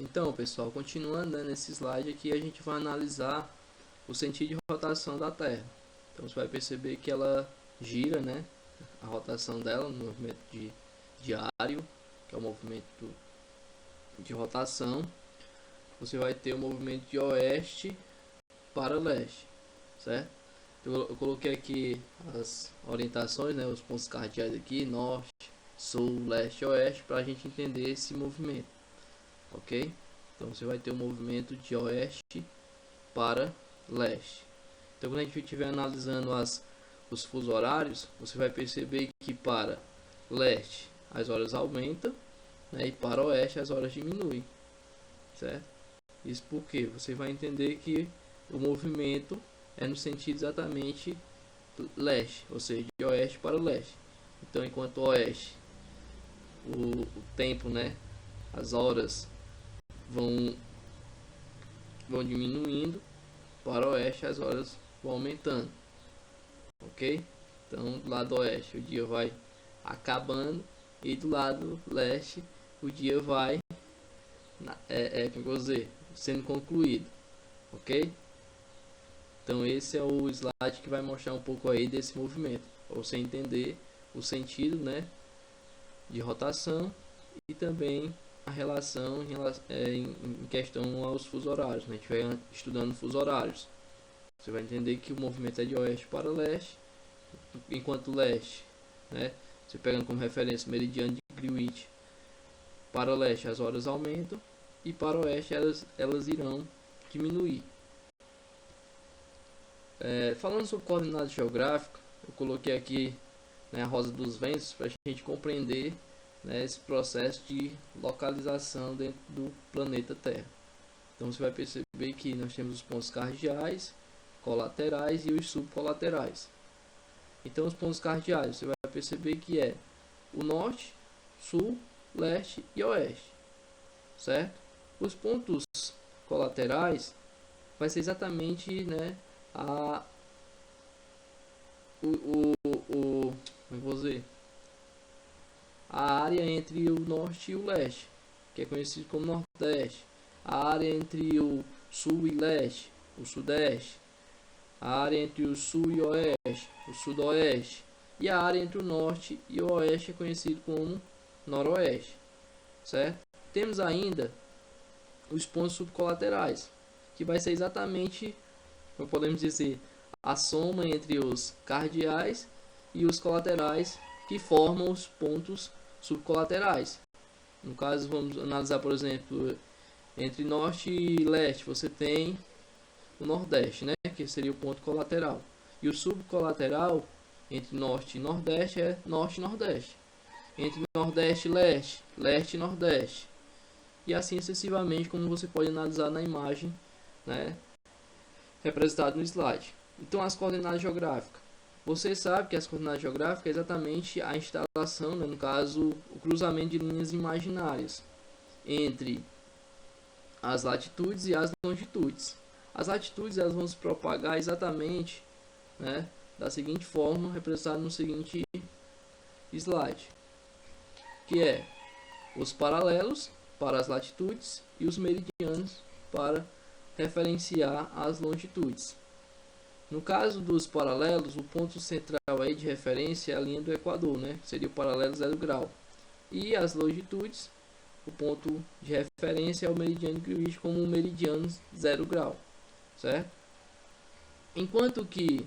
Então, pessoal, continuando, né, nesse slide aqui, a gente vai analisar o sentido de rotação da Terra. Então, você vai perceber que ela gira, né, a rotação dela no movimento diário, que é o movimento de rotação. Você vai ter o movimento de oeste para leste, certo? Eu coloquei aqui as orientações, né, os pontos cardeais aqui, norte, sul, leste e oeste, para a gente entender esse movimento, ok? Então você vai ter o movimento de oeste para leste. Então quando a gente estiver analisando os fusos horários, você vai perceber que para leste as horas aumentam, né, e para oeste as horas diminuem, certo? Isso porque você vai entender que o movimento é no sentido exatamente leste, ou seja, de oeste para leste. Então, enquanto oeste, o tempo, né, as horas vão diminuindo, para oeste as horas vão aumentando, ok? Então, do lado oeste o dia vai acabando e do lado leste o dia vai como vou dizer, sendo concluído, ok? Então esse é o slide que vai mostrar um pouco aí desse movimento, para você entender o sentido, né, de rotação e também a relação em questão aos fusos horários, né? A gente vai estudando fusos horários. Você vai entender que o movimento é de oeste para leste, enquanto leste, né, você pegando como referência o meridiano de Greenwich, para leste as horas aumentam e para oeste elas irão diminuir. Falando sobre coordenada geográfica, eu coloquei aqui, né, a rosa dos ventos para a gente compreender, né, esse processo de localização dentro do planeta Terra. Então você vai perceber que nós temos os pontos cardeais, colaterais e os subcolaterais. Então os pontos cardeais você vai perceber que é o norte, sul, leste e oeste, certo? Os pontos colaterais vai ser exatamente, né, como eu vou dizer, a área entre o norte e o leste, que é conhecido como nordeste, a área entre o sul e leste, o sudeste, a área entre o sul e o oeste, o sudoeste, e a área entre o norte e o oeste é conhecido como noroeste, certo? Temos ainda os pontos subcolaterais, que vai ser exatamente, como podemos dizer, a soma entre os cardeais e os colaterais que formam os pontos subcolaterais. No caso, vamos analisar, por exemplo, entre norte e leste, você tem o nordeste, né, que seria o ponto colateral. E o subcolateral entre norte e nordeste é norte e nordeste. Entre nordeste e leste, leste e nordeste. E assim sucessivamente, como você pode analisar na imagem, né, representado no slide. Então, as coordenadas geográficas. Você sabe que as coordenadas geográficas é exatamente a instalação, né, no caso, o cruzamento de linhas imaginárias entre as latitudes e as longitudes. As latitudes elas vão se propagar exatamente, né, da seguinte forma, representada no seguinte slide, que é os paralelos para as latitudes e os meridianos para referenciar as longitudes. No caso dos paralelos, o ponto central aí de referência é a linha do Equador, né? Seria o paralelo 0 grau. E as longitudes, o ponto de referência é o meridiano de Greenwich como um meridiano 0 grau, certo? Enquanto que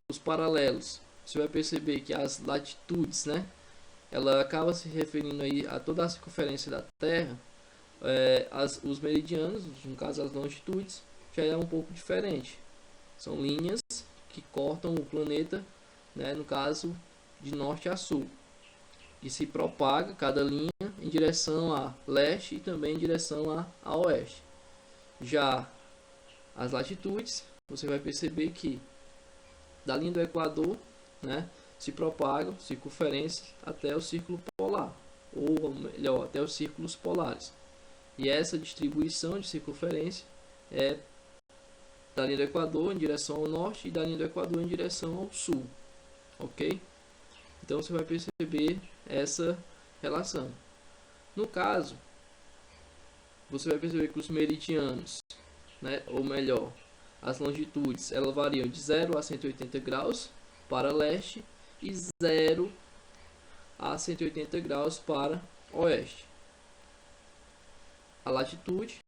os paralelos, você vai perceber que as latitudes, né, ela acaba se referindo aí a toda a circunferência da Terra. Os meridianos, no caso as longitudes, já é um pouco diferente. São linhas que cortam o planeta, né, no caso de norte a sul, e se propaga cada linha em direção a leste e também em direção a oeste. Já as latitudes, você vai perceber que da linha do Equador, né, se propagam circunferências até o círculo polar, ou melhor, até os círculos polares. E essa distribuição de circunferência é da linha do Equador em direção ao norte e da linha do Equador em direção ao sul, ok? Então você vai perceber essa relação. No caso você vai perceber que os meridianos, né, ou melhor, as longitudes, elas variam de 0 a 180 graus para leste e 0 a 180 graus para oeste. A latitude,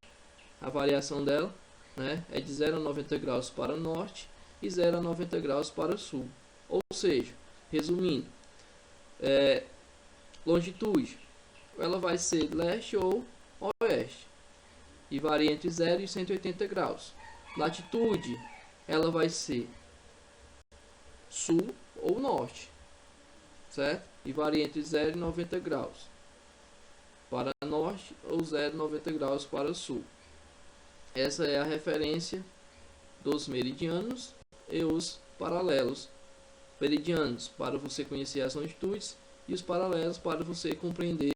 a variação dela, né, é de 0 a 90 graus para norte e 0 a 90 graus para sul. Ou seja, resumindo, longitude, ela vai ser leste ou oeste e varia entre 0 e 180 graus. Latitude, ela vai ser sul ou norte, certo? E varia entre 0 e 90 graus para norte ou 0 e 90 graus para sul. Essa é a referência dos meridianos e os paralelos. Meridianos para você conhecer as longitudes e os paralelos para você compreender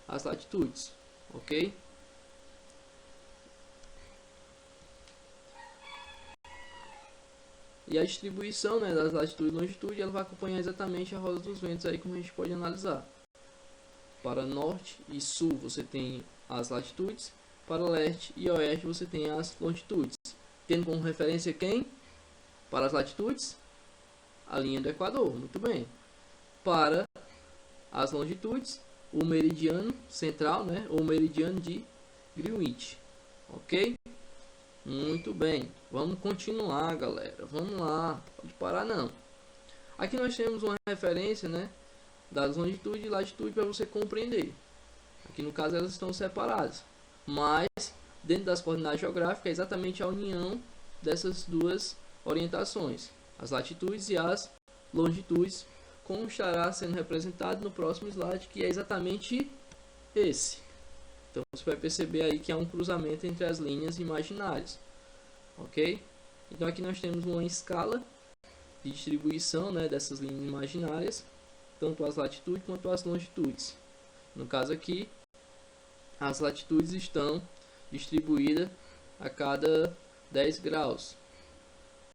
as latitudes, ok? E a distribuição, né, das latitudes e longitude, ela vai acompanhar exatamente a roda dos ventos aí, como a gente pode analisar. Para norte e sul você tem as latitudes, para leste e oeste você tem as longitudes. Tendo como referência quem? Para as latitudes, a linha do Equador, muito bem. Para as longitudes, o meridiano central, né, ou meridiano de Greenwich, ok? Muito bem, vamos continuar, galera. Vamos lá, pode parar não. Aqui nós temos uma referência, né, das longitude e latitude para você compreender. Aqui no caso elas estão separadas, mas dentro das coordenadas geográficas é exatamente a união dessas duas orientações, as latitudes e as longitudes, como estará sendo representado no próximo slide, que é exatamente esse. Então você vai perceber aí que há um cruzamento entre as linhas imaginárias, ok? Então aqui nós temos uma escala de distribuição, né, dessas linhas imaginárias, tanto as latitudes quanto as longitudes. No caso aqui, as latitudes estão distribuídas a cada 10 graus,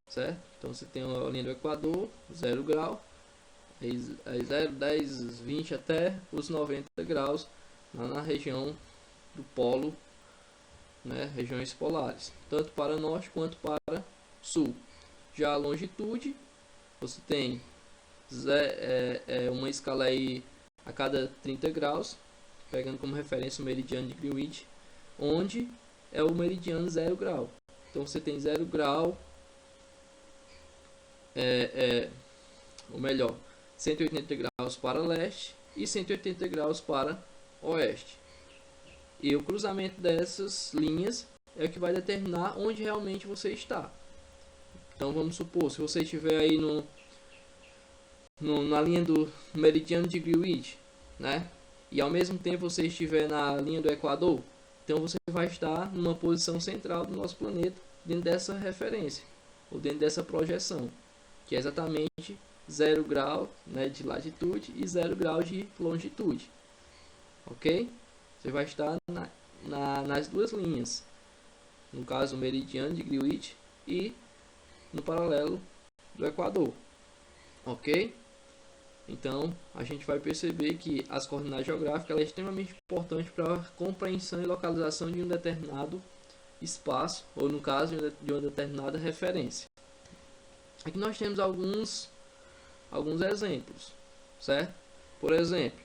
certo? Então você tem a linha do Equador, 0 grau, 0, 10, 20 até os 90 graus na região do polo, né, regiões polares, tanto para norte quanto para sul. Já a longitude, você tem uma escala aí a cada 30 graus, pegando como referência o meridiano de Greenwich, onde é o meridiano 0 grau. Então você tem 0 grau, ou melhor, 180 graus para leste e 180 graus para oeste. E o cruzamento dessas linhas é o que vai determinar onde realmente você está. Então vamos supor, se você estiver aí na linha do meridiano de Greenwich, né? E ao mesmo tempo você estiver na linha do Equador, então você vai estar numa posição central do nosso planeta, dentro dessa referência, ou dentro dessa projeção, que é exatamente 0 grau, né, de latitude e 0 grau de longitude, ok? Você vai estar nas duas linhas, no caso o meridiano de Greenwich e no paralelo do Equador, ok? Então a gente vai perceber que as coordenadas geográficas é extremamente importante para a compreensão e localização de um determinado espaço, ou no caso de uma determinada referência. Aqui nós temos alguns exemplos, certo? Por exemplo,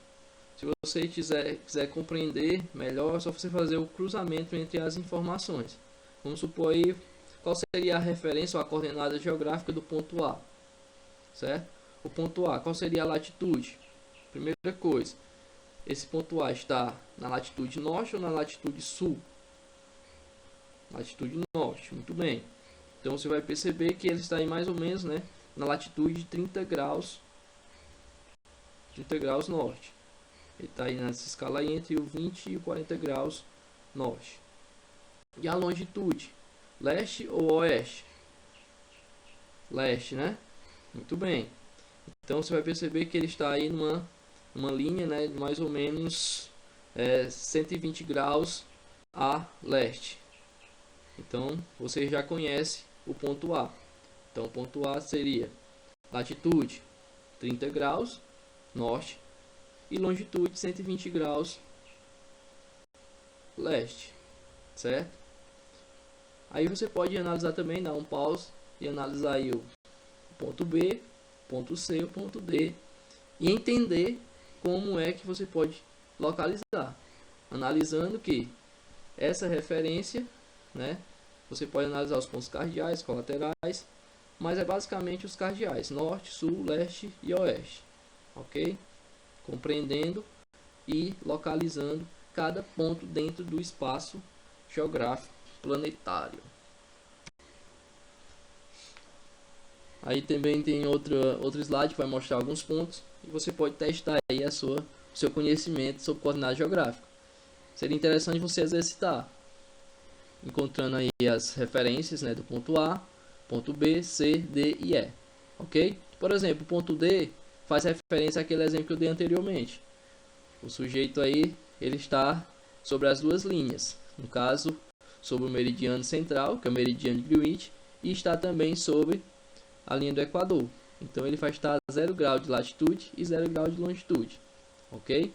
se você quiser compreender melhor, é só você fazer o cruzamento entre as informações. Vamos supor aí qual seria a referência ou a coordenada geográfica do ponto A, certo? O ponto A, qual seria a latitude? Primeira coisa, esse ponto A está na latitude norte ou na latitude sul? Latitude norte, muito bem. Então você vai perceber que ele está aí mais ou menos, né, na latitude de 30 graus norte. Ele está aí nessa escala aí entre o 20 e o 40 graus norte. E a longitude? Leste ou oeste? Leste, né? Muito bem. Então você vai perceber que ele está aí numa linha, né, de mais ou menos 120 graus a leste. Então você já conhece o ponto A. Então o ponto A seria latitude 30 graus norte e longitude 120 graus leste. certo? Aí você pode analisar também, dar um pause e analisar aí o ponto B, ponto C, o ponto D e entender como é que você pode localizar, analisando que essa referência, né, você pode analisar os pontos cardeais, colaterais, mas é basicamente os cardeais, norte, sul, leste e oeste, ok? Compreendendo e localizando cada ponto dentro do espaço geográfico planetário. Aí também tem outro slide que vai mostrar alguns pontos e você pode testar aí o seu conhecimento sobre coordenadas geográficas. Seria interessante você exercitar, encontrando aí as referências, né, do ponto A, ponto B, C, D e E, ok? Por exemplo, o ponto D faz referência àquele exemplo que eu dei anteriormente. O sujeito aí, ele está sobre as duas linhas, no caso, sobre o meridiano central, que é o meridiano de Greenwich, e está também sobre a linha do Equador. Então ele vai estar a 0 grau de latitude e 0 grau de longitude, ok?